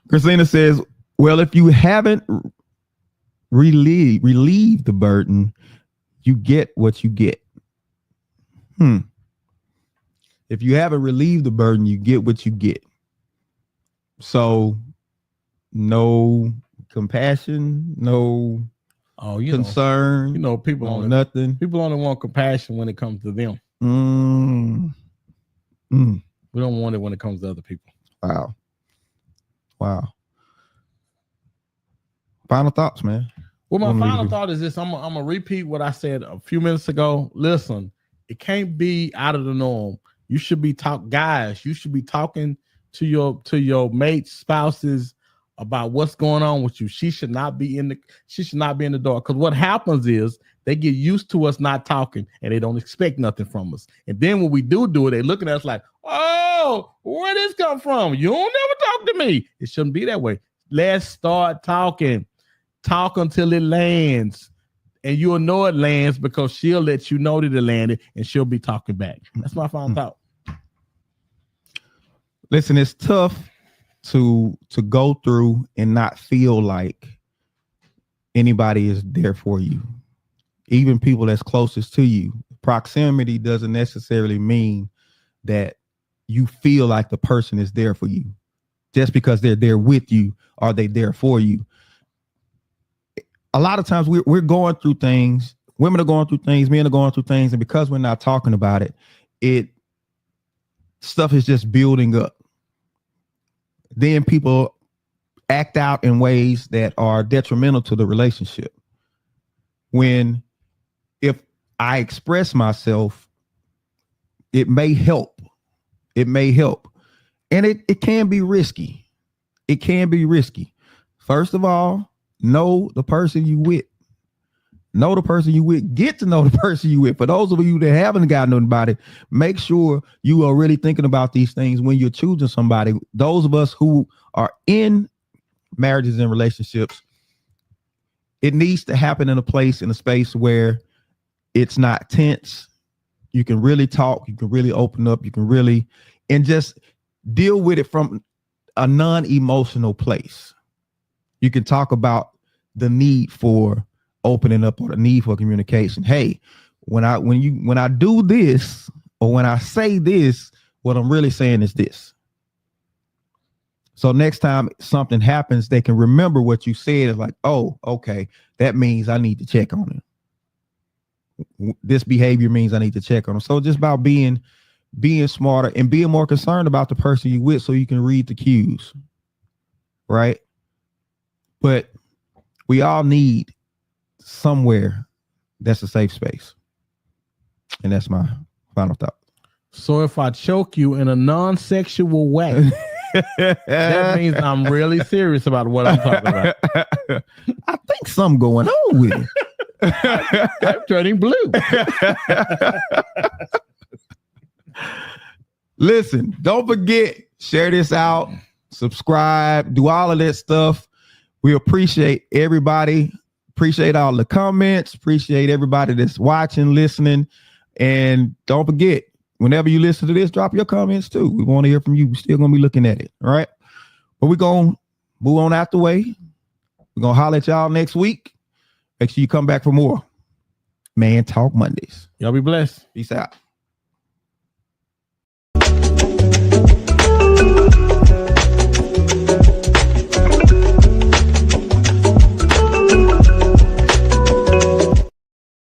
Christina says, well, if you haven't relieved the burden, you get what you get. If you haven't relieved the burden, you get what you get. So no compassion, no concern. People only nothing. People only want compassion when it comes to them. We don't want it when it comes to other people. Wow. Final thoughts, man. Well, my What am I final gonna do? thought is this. I'm gonna repeat what I said a few minutes ago. Listen, it can't be out of the norm. You should be guys. You should be talking to your mates, spouses about what's going on with you. She should not be in the door. Because what happens is they get used to us not talking and they don't expect nothing from us. And then when we do it, they look at us like, oh, where this come from? You don't never talk to me. It shouldn't be that way. Let's start talking. Talk until it lands. And you'll know it lands because she'll let you know that it landed and she'll be talking back. That's my final thought. Listen, it's tough to go through and not feel like anybody is there for you. Even people that's closest to you. Proximity doesn't necessarily mean that you feel like the person is there for you. Just because they're there with you, are they there for you? A lot of times we're going through things. Women are going through things. Men are going through things. And because we're not talking about it, stuff is just building up. Then people act out in ways that are detrimental to the relationship. If I express myself, it may help. It may help. And it can be risky. It can be risky. First of all, know the person you with. Know the person you with. Get to know the person you with. For those of you that haven't gotten anybody, make sure you are really thinking about these things when you're choosing somebody. Those of us who are in marriages and relationships, it needs to happen in a space where it's not tense. You can really talk. You can really open up. You can really, and just deal with it from a non-emotional place. You can talk about the need for opening up or the need for communication. Hey, when I do this or when I say this, what I'm really saying is this. So next time something happens, they can remember what you said. It's like, oh, okay, that means I need to check on it. This behavior means I need to check on them. So just about being smarter and being more concerned about the person you with so you can read the cues. Right. But we all need somewhere that's a safe space. And that's my final thought. So if I choke you in a non-sexual way, that means I'm really serious about what I'm talking about. I think something going on with it. I'm turning blue. Listen, don't forget, share this out, subscribe, do all of that stuff. We appreciate everybody. Appreciate all the comments. Appreciate everybody that's watching, listening. And don't forget, whenever you listen to this, drop your comments too. We want to hear from you. We're still going to be looking at it. All right. But we're going to move on out the way. We're going to holler at y'all next week. Make sure you come back for more Man Talk Mondays. Y'all be blessed. Peace out.